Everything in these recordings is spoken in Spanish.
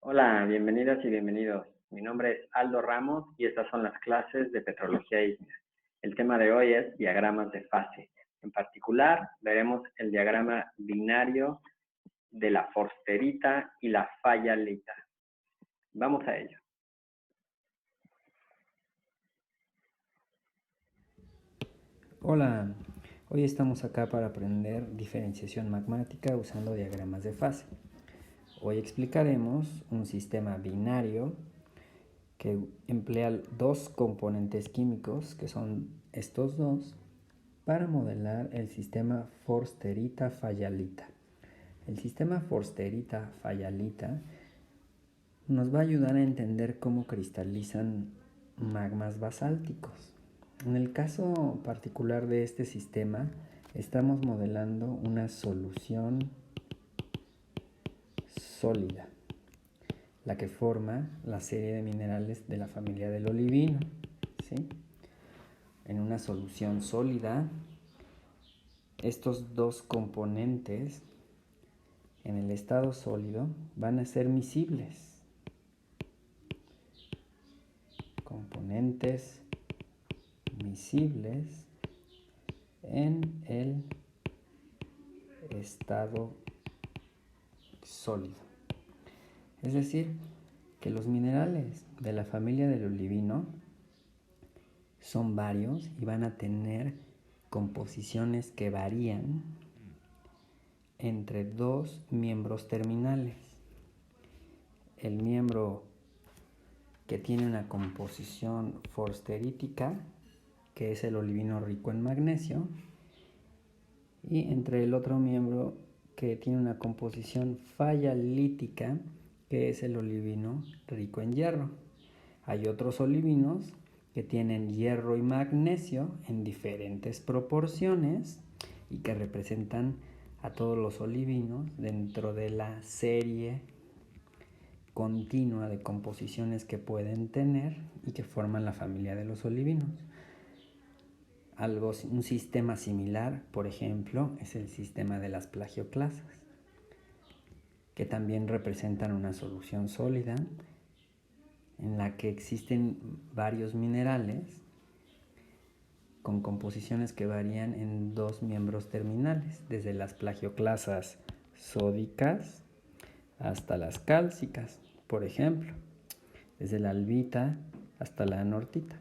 Hola, bienvenidas y bienvenidos. Mi nombre es Aldo Ramos y estas son las clases de Petrología Ígnea. El tema de hoy es diagramas de fase. En particular, veremos el diagrama binario de la forsterita y la fayalita. Vamos a ello. Hola, hoy estamos acá para aprender diferenciación magmática usando diagramas de fase. Hoy explicaremos un sistema binario que emplea dos componentes químicos, que son estos dos, para modelar el sistema forsterita-fayalita. El sistema forsterita-fayalita nos va a ayudar a entender cómo cristalizan magmas basálticos. En el caso particular de este sistema, estamos modelando una solución sólida, la que forma la serie de minerales de la familia del olivino, ¿sí? En una solución sólida, estos dos componentes en el estado sólido van a ser miscibles. Componentes miscibles en el estado sólido. Es decir, que los minerales de la familia del olivino son varios y van a tener composiciones que varían entre dos miembros terminales. El miembro que tiene una composición forsterítica, que es el olivino rico en magnesio, y entre el otro miembro que tiene una composición fayalítica, que es el olivino rico en hierro. Hay otros olivinos que tienen hierro y magnesio en diferentes proporciones y que representan a todos los olivinos dentro de la serie continua de composiciones que pueden tener y que forman la familia de los olivinos. Un sistema similar, por ejemplo, es el sistema de las plagioclasas, que también representan una solución sólida en la que existen varios minerales con composiciones que varían en dos miembros terminales, desde las plagioclasas sódicas hasta las cálcicas, por ejemplo, desde la albita hasta la anortita,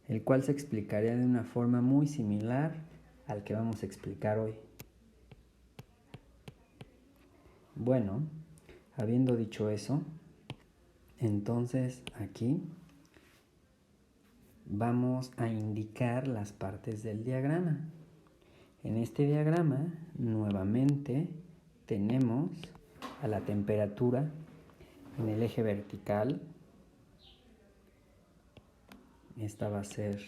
el cual se explicaría de una forma muy similar al que vamos a explicar hoy. Bueno, habiendo dicho eso, entonces aquí vamos a indicar las partes del diagrama. En este diagrama, nuevamente, tenemos a la temperatura en el eje vertical. Esta va a ser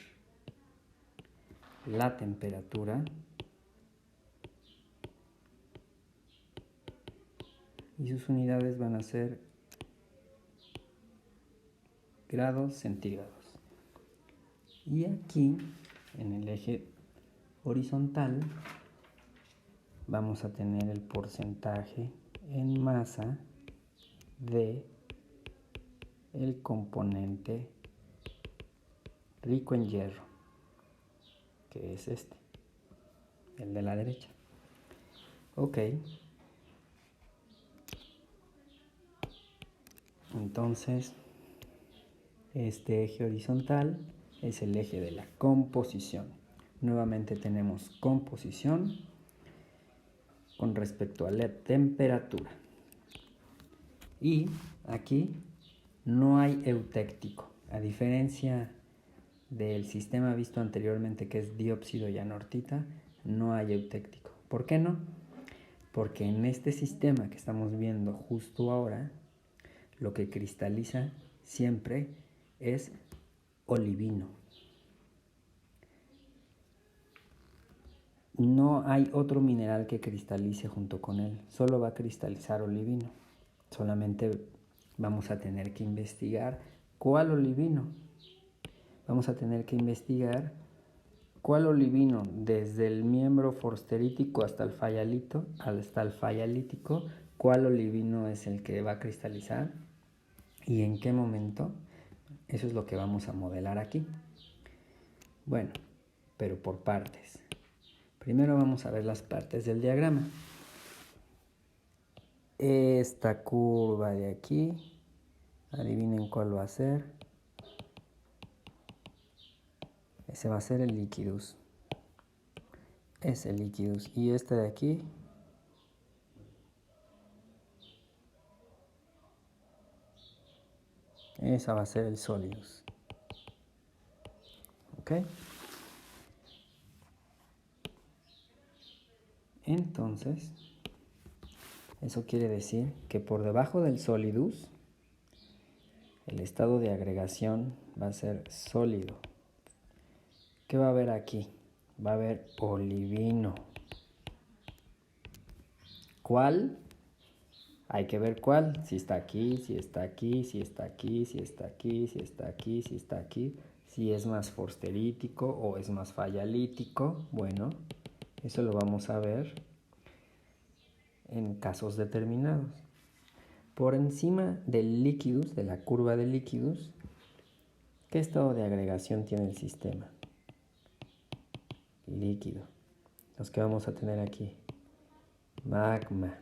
la temperatura. Y sus unidades van a ser grados centígrados. Y aquí, en el eje horizontal, vamos a tener el porcentaje en masa de el componente rico en hierro, que es este, el de la derecha. Ok. Entonces, este eje horizontal es el eje de la composición. Nuevamente tenemos composición con respecto a la temperatura. Y aquí no hay eutéctico, a diferencia del sistema visto anteriormente, que es diópsido y anortita, no hay eutéctico. ¿Por qué no? Porque en este sistema que estamos viendo justo ahora, lo que cristaliza siempre es olivino. No hay otro mineral que cristalice junto con él, solo va a cristalizar olivino. Solamente vamos a tener que investigar cuál olivino. Vamos a tener que investigar cuál olivino, desde el miembro forsterítico hasta el fayalítico, cuál olivino es el que va a cristalizar y en qué momento. Eso es lo que vamos a modelar aquí. Bueno, pero por partes. Primero vamos a ver las partes del diagrama. Esta curva de aquí, adivinen cuál va a ser. Ese va a ser el liquidus. Es el liquidus. Y este de aquí, esa va a ser el solidus. ¿Ok? Entonces, eso quiere decir que por debajo del solidus, el estado de agregación va a ser sólido. ¿Qué va a haber aquí? Va a haber olivino. ¿Cuál? Hay que ver cuál. Si está aquí, si está aquí, si está aquí, si está aquí, si está aquí, si está aquí. Si es más forsterítico o es más fayalítico. Bueno, eso lo vamos a ver en casos determinados. Por encima del liquidus, de la curva del liquidus, ¿qué estado de agregación tiene el sistema? Líquido. Los que vamos a tener aquí. Magma.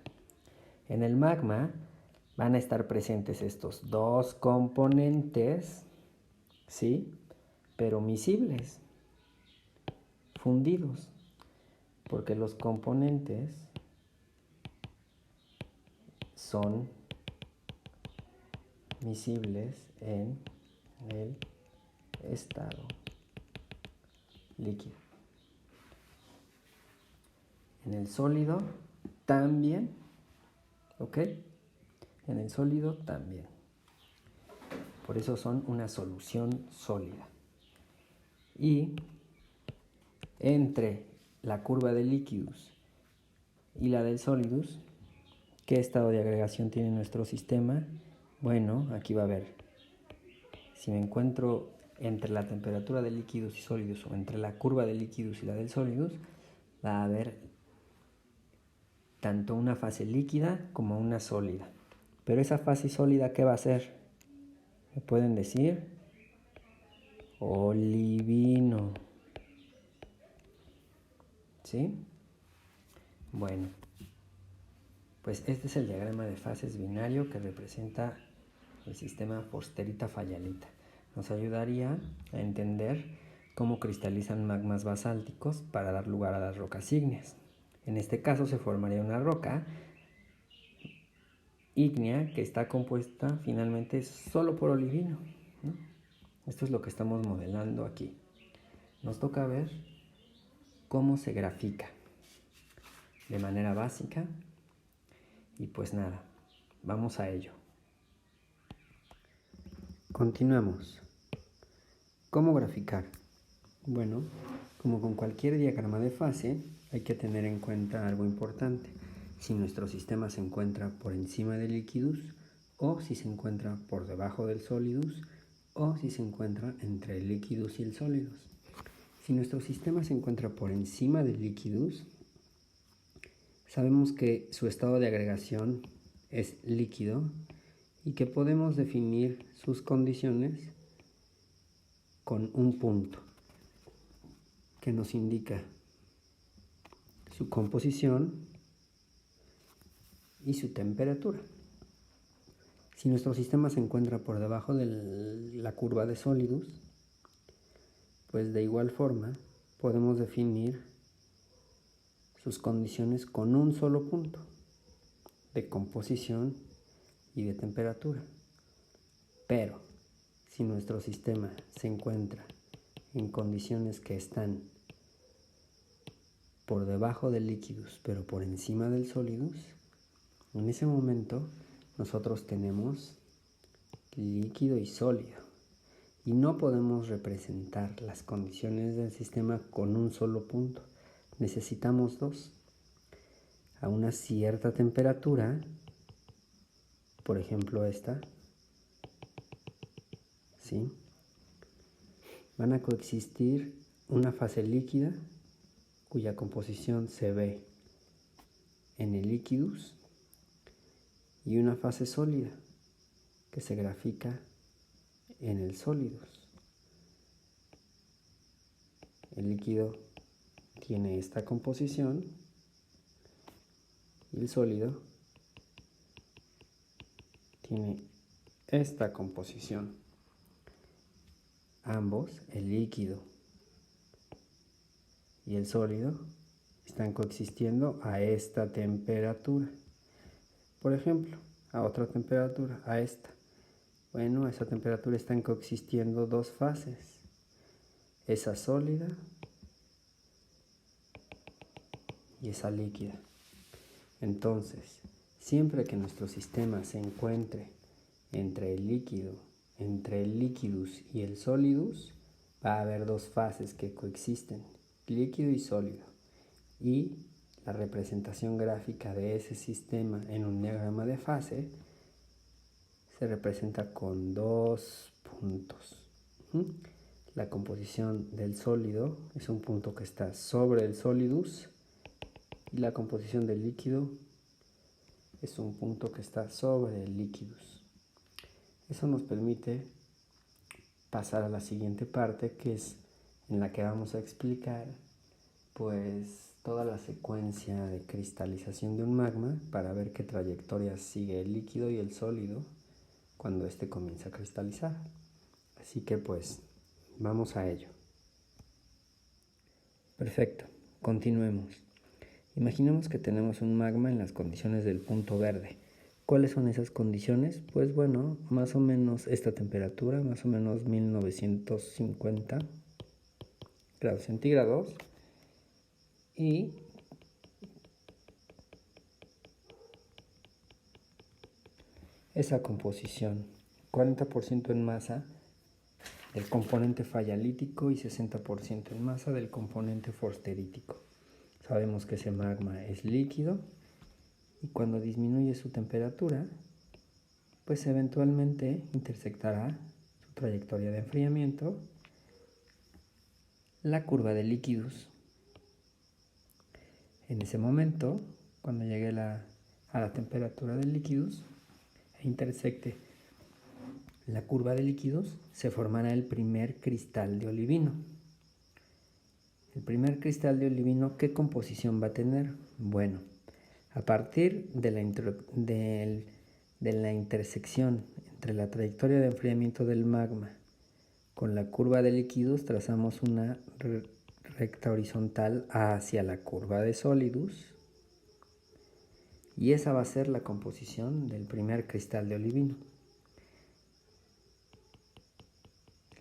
En el magma van a estar presentes estos dos componentes, ¿sí? Pero miscibles, fundidos, porque los componentes son miscibles en el estado líquido. En el sólido también, ¿ok? En el sólido también. Por eso son una solución sólida. Y entre la curva del liquidus y la del solidus, ¿qué estado de agregación tiene nuestro sistema? Bueno, aquí va a haber, si me encuentro entre la temperatura de líquidos y sólidos o entre la curva de líquidos y la del sólidos, va a haber tanto una fase líquida como una sólida. Pero esa fase sólida, ¿qué va a ser? ¿Me pueden decir? Olivino. ¿Sí? Bueno, pues este es el diagrama de fases binario que representa el sistema forsterita-fayalita. Nos ayudaría a entender cómo cristalizan magmas basálticos para dar lugar a las rocas ígneas. En este caso se formaría una roca ígnea que está compuesta finalmente solo por olivino, ¿no? Esto es lo que estamos modelando aquí. Nos toca ver cómo se grafica de manera básica y pues nada, vamos a ello. Continuamos. ¿Cómo graficar? Bueno, como con cualquier diagrama de fase, hay que tener en cuenta algo importante. Si nuestro sistema se encuentra por encima del liquidus, o si se encuentra por debajo del solidus, o si se encuentra entre el liquidus y el solidus. Si nuestro sistema se encuentra por encima del liquidus, sabemos que su estado de agregación es líquido y que podemos definir sus condiciones con un punto que nos indica su composición y su temperatura. Si nuestro sistema se encuentra por debajo de la curva de sólidos, pues de igual forma podemos definir sus condiciones con un solo punto de composición y de temperatura. Pero si nuestro sistema se encuentra en condiciones que están por debajo del líquidus, pero por encima del solidus, en ese momento nosotros tenemos líquido y sólido. Y no podemos representar las condiciones del sistema con un solo punto. Necesitamos dos. A una cierta temperatura, por ejemplo esta, ¿sí? Van a coexistir una fase líquida cuya composición se ve en el liquidus y una fase sólida que se grafica en el sólidos. El líquido tiene esta composición y el sólido tiene esta composición. Ambos, el líquido y el sólido, están coexistiendo a esta temperatura. Por ejemplo, a otra temperatura, a esta. Bueno, a esa temperatura están coexistiendo dos fases. Esa sólida y esa líquida. Entonces, siempre que nuestro sistema se encuentre entre el líquidus y el solidus, va a haber dos fases que coexisten, líquido y sólido. Y la representación gráfica de ese sistema en un diagrama de fase se representa con dos puntos. La composición del sólido es un punto que está sobre el solidus y la composición del líquido es un punto que está sobre el líquidus. Eso nos permite pasar a la siguiente parte, que es en la que vamos a explicar pues toda la secuencia de cristalización de un magma para ver qué trayectoria sigue el líquido y el sólido cuando éste comienza a cristalizar. Así que pues vamos a ello. Perfecto, continuemos. Imaginemos que tenemos un magma en las condiciones del punto verde. ¿Cuáles son esas condiciones? Pues bueno, más o menos esta temperatura, más o menos 1950 grados centígrados. Y esa composición, 40% en masa del componente fayalítico y 60% en masa del componente forsterítico. Sabemos que ese magma es líquido y cuando disminuye su temperatura, pues eventualmente intersectará su trayectoria de enfriamiento la curva de líquidos. En ese momento, cuando llegue a la temperatura del líquidos e intersecte la curva de líquidos, se formará el primer cristal de olivino. El primer cristal de olivino, ¿qué composición va a tener? Bueno, a partir de la intersección entre la trayectoria de enfriamiento del magma con la curva de líquidos, trazamos una recta horizontal hacia la curva de sólidos y esa va a ser la composición del primer cristal de olivino,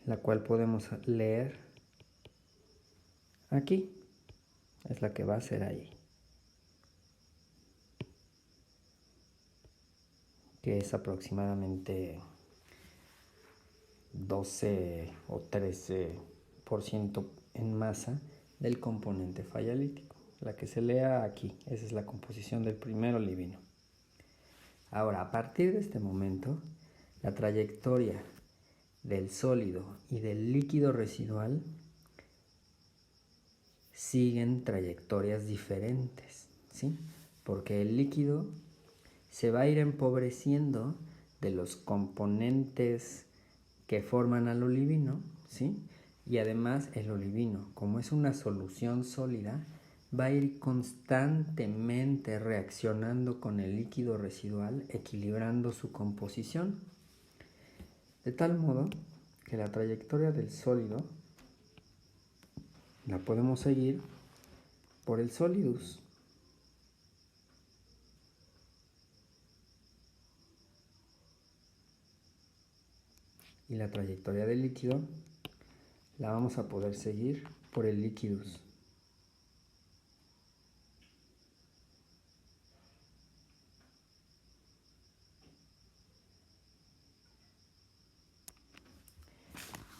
la cual podemos leer aquí, es la que va a ser ahí, que es aproximadamente 12 o 13% en masa del componente fayalítico. La que se lea aquí, esa es la composición del primer olivino. Ahora, a partir de este momento, la trayectoria del sólido y del líquido residual siguen trayectorias diferentes, ¿sí? Porque el líquido se va a ir empobreciendo de los componentes que forman al olivino, ¿sí? Y además el olivino, como es una solución sólida, va a ir constantemente reaccionando con el líquido residual, equilibrando su composición, de tal modo que la trayectoria del sólido la podemos seguir por el solidus. Y la trayectoria del líquido la vamos a poder seguir por el liquidus.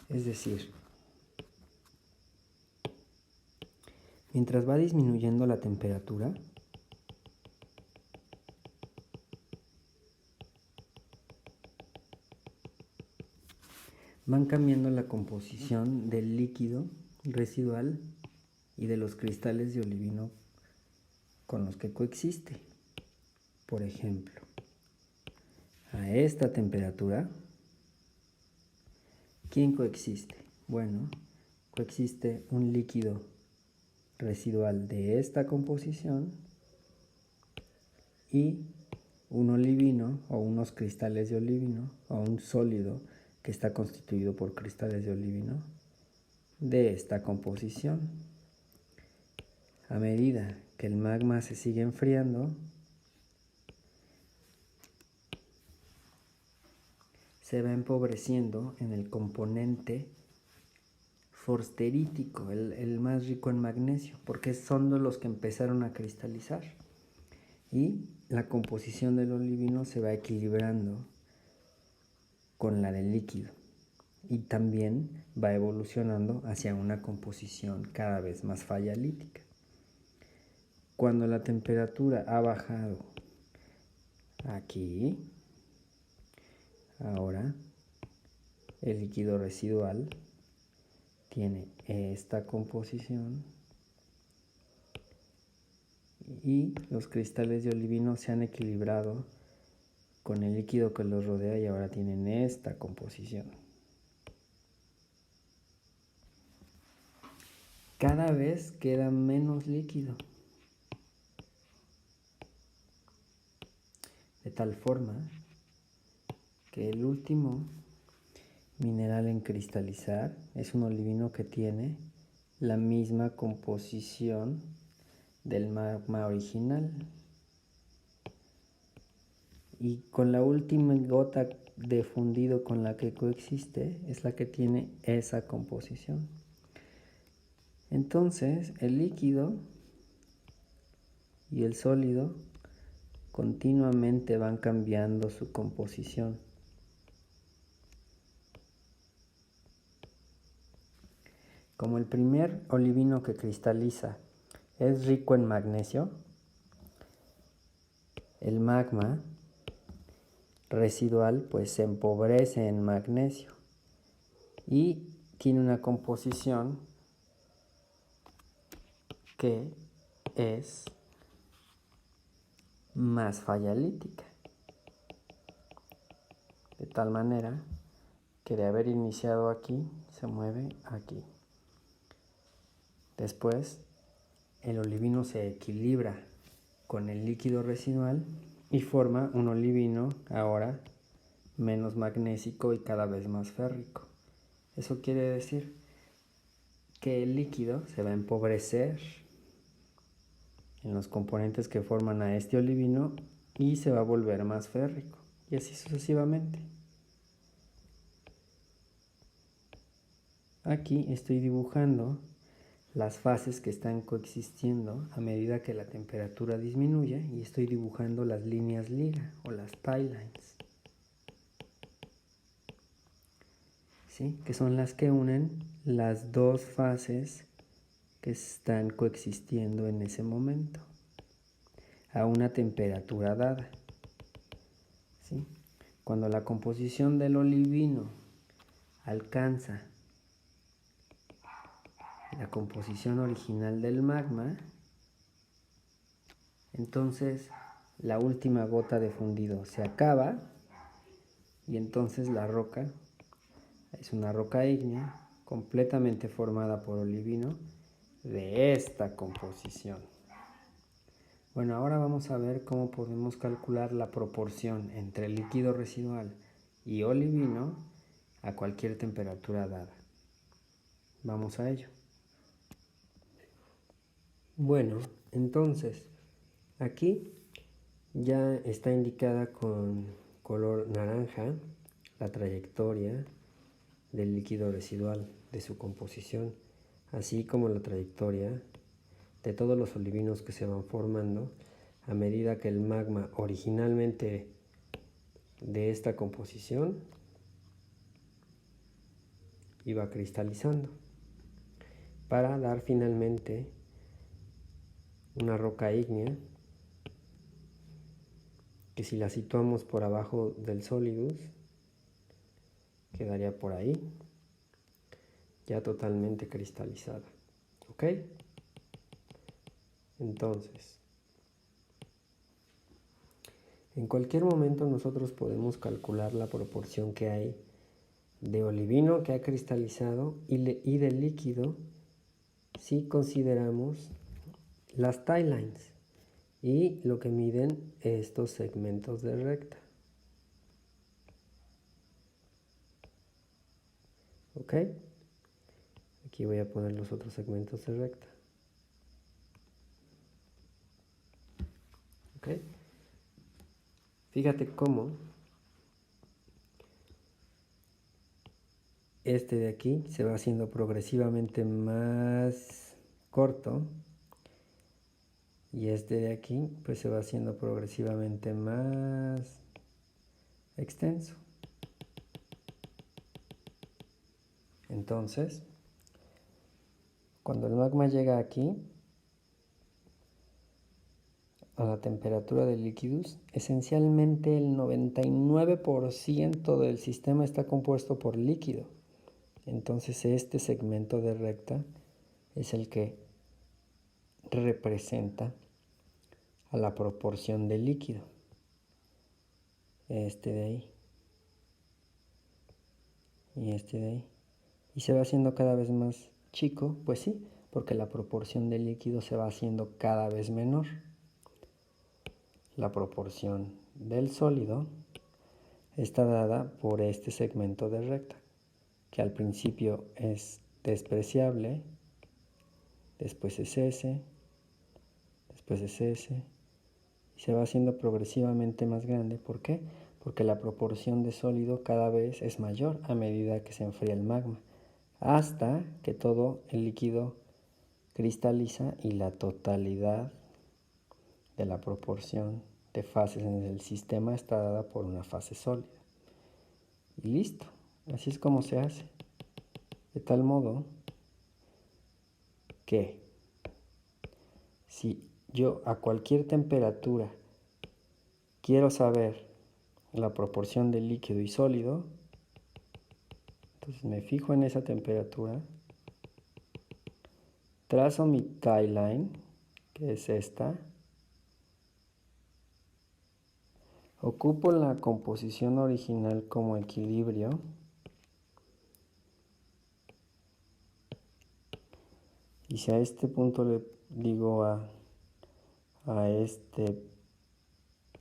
Es decir, mientras va disminuyendo la temperatura, van cambiando la composición del líquido residual y de los cristales de olivino con los que coexiste. Por ejemplo, a esta temperatura, ¿quién coexiste? Bueno, coexiste un líquido residual de esta composición y un olivino o unos cristales de olivino o un sólido que está constituido por cristales de olivino de esta composición. A medida que el magma se sigue enfriando, se va empobreciendo en el componente forsterítico, el más rico en magnesio, porque son de los que empezaron a cristalizar. Y la composición del olivino se va equilibrando con la del líquido y también va evolucionando hacia una composición cada vez más fayalítica. Cuando la temperatura ha bajado aquí, ahora el líquido residual tiene esta composición y los cristales de olivino se han equilibrado con el líquido que los rodea y ahora tienen esta composición. Cada vez queda menos líquido, de tal forma que el último mineral en cristalizar es un olivino que tiene la misma composición del magma original. Y con la última gota de fundido con la que coexiste es la que tiene esa composición. Entonces el líquido y el sólido continuamente van cambiando su composición. Como el primer olivino que cristaliza es rico en magnesio, el magma residual pues se empobrece en magnesio y tiene una composición que es más fayalítica, de tal manera que de haber iniciado aquí se mueve aquí. Después el olivino se equilibra con el líquido residual y forma un olivino ahora menos magnésico y cada vez más férrico. Eso quiere decir que el líquido se va a empobrecer en los componentes que forman a este olivino y se va a volver más férrico, y así sucesivamente. Aquí estoy dibujando las fases que están coexistiendo a medida que la temperatura disminuye y estoy dibujando las líneas liga o las tie lines, ¿sí? Que son las que unen las dos fases que están coexistiendo en ese momento a una temperatura dada, ¿sí? Cuando la composición del olivino alcanza la composición original del magma, entonces la última gota de fundido se acaba y entonces la roca es una roca ígnea completamente formada por olivino de esta composición. Bueno, ahora vamos a ver cómo podemos calcular la proporción entre líquido residual y olivino a cualquier temperatura dada. Vamos a ello. Bueno, entonces aquí ya está indicada con color naranja la trayectoria del líquido residual, de su composición, así como la trayectoria de todos los olivinos que se van formando a medida que el magma originalmente de esta composición iba cristalizando para dar finalmente una roca ígnea que si la situamos por abajo del solidus quedaría por ahí ya totalmente cristalizada. ¿Ok? Entonces En cualquier momento nosotros podemos calcular la proporción que hay de olivino que ha cristalizado y de líquido si consideramos las tie lines y lo que miden estos segmentos de recta. ¿Ok? Aquí voy a poner los otros segmentos de recta. ¿Ok? Fíjate cómo este de aquí se va haciendo progresivamente más corto y este de aquí pues se va haciendo progresivamente más extenso. Entonces, cuando el magma llega aquí a la temperatura del líquidos, esencialmente el 99% del sistema está compuesto por líquido. Entonces este segmento de recta es el que representa a la proporción de líquido. Este de ahí. Y este de ahí. Y se va haciendo cada vez más chico, pues sí, porque la proporción de líquido se va haciendo cada vez menor. La proporción del sólido está dada por este segmento de recta, que al principio es despreciable, después es S, después es S, y se va haciendo progresivamente más grande. ¿Por qué? Porque la proporción de sólido cada vez es mayor a medida que se enfría el magma, hasta que todo el líquido cristaliza y la totalidad de la proporción de fases en el sistema está dada por una fase sólida. Y listo, así es como se hace. De tal modo que si yo a cualquier temperatura quiero saber la proporción de líquido y sólido, entonces me fijo en esa temperatura, trazo mi tie line, que es esta, ocupo la composición original como equilibrio y si a este punto le digo a este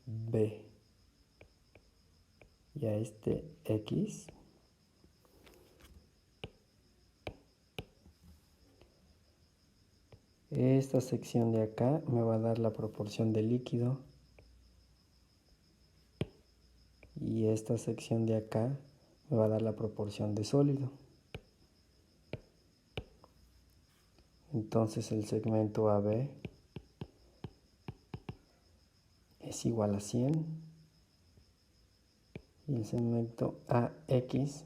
B y a este X, esta sección de acá me va a dar la proporción de líquido y esta sección de acá me va a dar la proporción de sólido. Entonces el segmento AB es igual a 100 y el segmento AX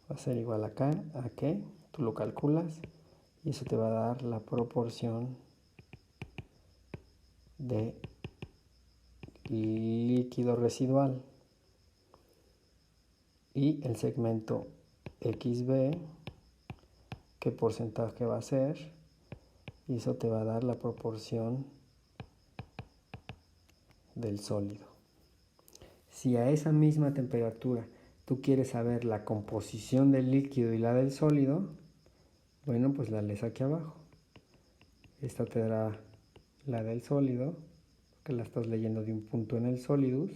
va a ser igual acá, ¿a qué? Tú lo calculas y eso te va a dar la proporción de líquido residual. Y el segmento XB, ¿qué porcentaje va a ser? Y eso te va a dar la proporción del sólido. Si a esa misma temperatura tú quieres saber la composición del líquido y la del sólido, bueno, pues la lees aquí abajo. Esta te dará la del sólido, que la estás leyendo de un punto en el solidus.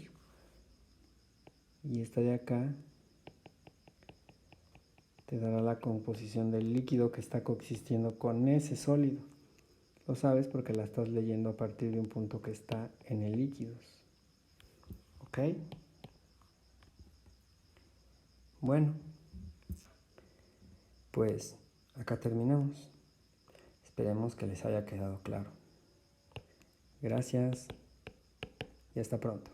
Y esta de acá te dará la composición del líquido que está coexistiendo con ese sólido. Lo sabes porque la estás leyendo a partir de un punto que está en el líquidos. ¿Ok? Bueno, pues acá terminamos. Esperemos que les haya quedado claro. Gracias y hasta pronto.